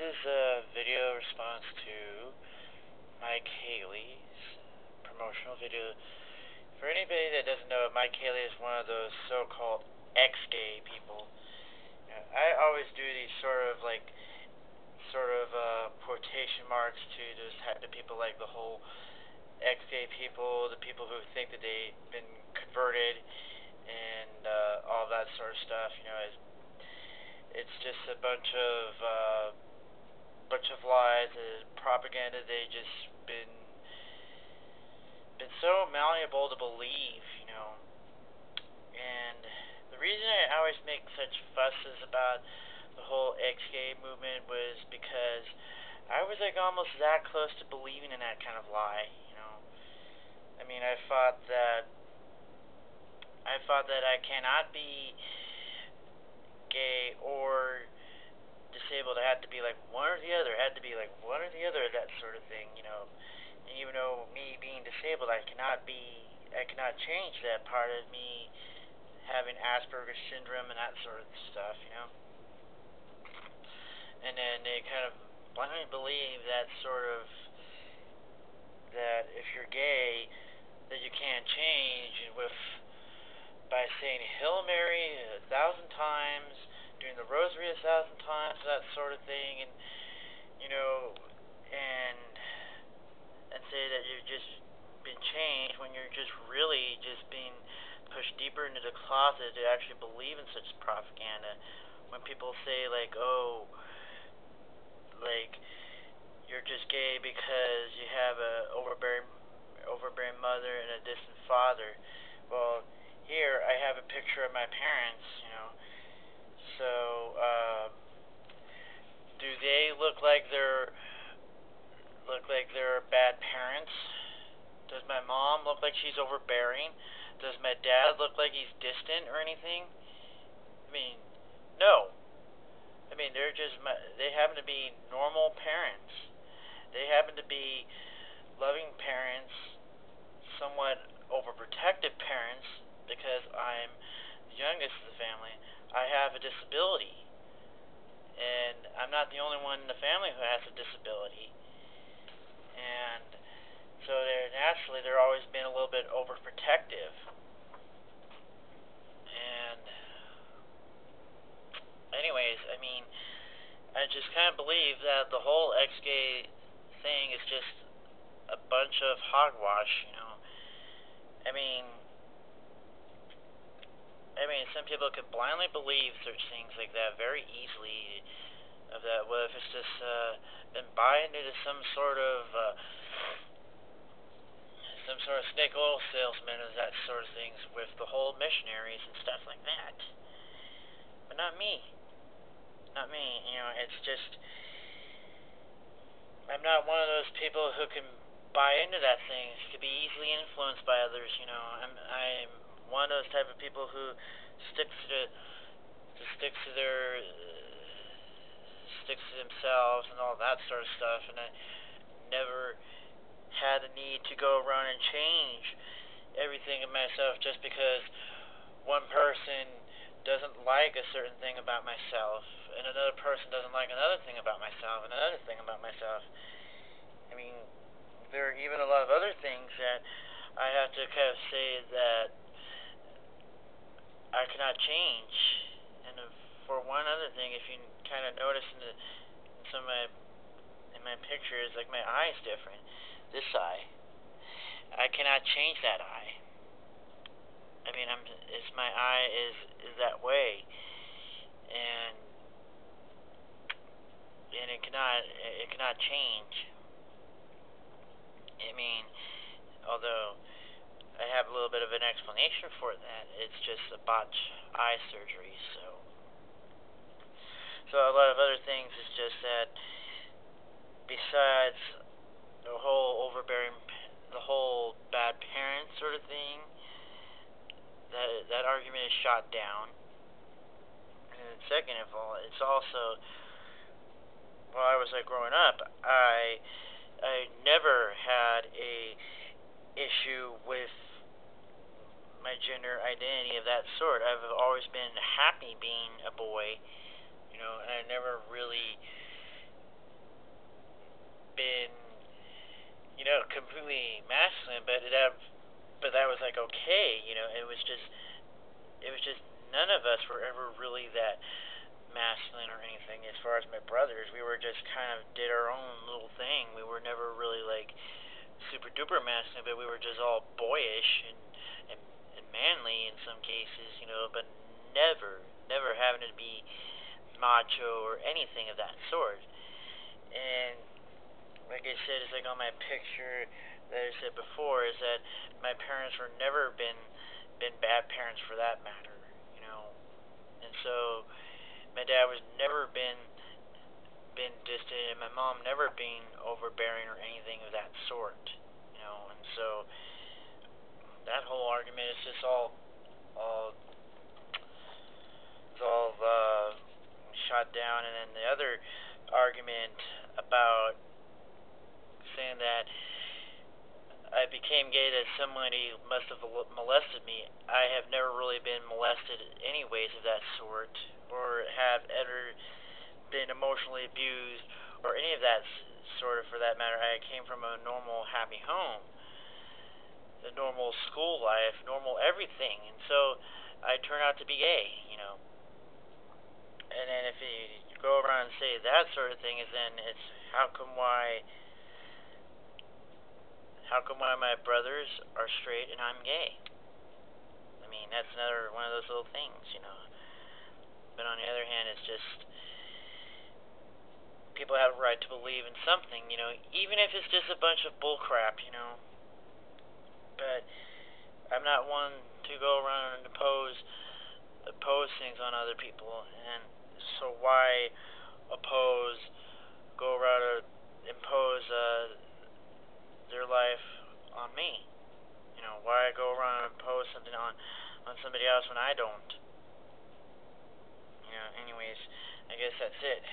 is a video response to Mike Haley's promotional video. For anybody that doesn't know, Mike Haley is one of those so-called ex-gay people. I always do these quotation marks to those type of people, like the whole ex-gay people, the people who think that they've been converted, and all that sort of stuff. It's just a bunch of lies, propaganda. They just been so malleable to believe, And the reason I always make such fusses about the whole ex-gay movement was because I was like almost that close to believing in that kind of lie. I mean, I thought that I cannot be gay or disabled. I had to be like one or the other. I had to be like one or the other, that sort of thing. And even though me being disabled, I cannot change that part of me having Asperger's syndrome and that sort of stuff. And then they kind of blindly believe that if you're gay, that you can't change, and by saying Hail Mary 1,000 times, doing the Rosary 1,000 times, that sort of thing, and you know, and say that you've just been changed when you're just really just being pushed deeper into the closet to actually believe in such propaganda. When people say like, oh, like you're just gay because you have a overbearing mother and a distant father. Well, here I have a picture of my parents. So, do they look like they're bad parents? Does my mom look like she's overbearing? Does my dad look like he's distant or anything? I mean, no. I mean, they happen to be normal parents. They happen to be loving parents, somewhat overprotective parents, because I'm the youngest of the family. I have a disability, and I'm not the only one in the family who has a disability. And so they're always been a little bit overprotective. And anyways, I mean, I just kind of believe that the whole ex-gay thing is just a bunch of hogwash. I mean, some people could blindly believe such things like that very easily. Of that, what if it's just been buying into some sort of snake oil salesman and that sort of things with the whole missionaries and stuff like that. But not me. Not me. It's just I'm not one of those people who can buy into that thing. Could be easily influenced by others. I'm one of those type of people who sticks to the sticks to their sticks to themselves and all that sort of stuff, and I never had the need to go around and change everything in myself just because one person doesn't like a certain thing about myself, and another person doesn't like another thing about myself, and another thing about myself. I mean, there are even a lot of other things that I have to kind of say that I cannot change. And for one other thing, if you kind of notice in some of my pictures, like my eye is different. This eye, I cannot change that eye. I mean, my eye is that way, and it cannot change. I mean, although I have a little bit of an explanation for that, it's just a botched eye surgery. So a lot of other things is just that besides the whole bad parent sort of thing, that argument is shot down. And second of all, it's also, while I was like growing up, I never had a issue with my gender identity of that sort. I've always been happy being a boy, and I never really completely masculine, but that was like okay, you know. It was just none of us were ever really that masculine or anything. As far as my brothers, we were just kind of did our own little thing. We were never really like super duper masculine, but we were just all boyish and, and manly in some cases, you know, but never having to be macho or anything of that sort. And like I said, it's like on my picture that I said before, is that my parents were never been bad parents for that matter, you know. And so my dad was never been distant, and my mom never being overbearing or anything of that sort, you know. And so that whole argument is just all it's all shot down. And then the other argument about saying that I became gay, that somebody must have molested me. I have never really been molested anyways of that sort, or have ever been emotionally abused, or any of that sort of, for that matter. I came from a normal, happy home, a normal school life, normal everything, and so I turned out to be gay, you know. And then if you go around and say that sort of thing, is then it's how come why my brothers are straight and I'm gay? I mean, that's another one of those little things, you know. But on the other hand, it's just people have a right to believe in something, you know, even if it's just a bunch of bull crap, you know. But I'm not one to go around and oppose things on other people, and so why oppose, go around and impose their life on me? You know, why go around and impose something on somebody else when I don't? You know, anyways, I guess that's it.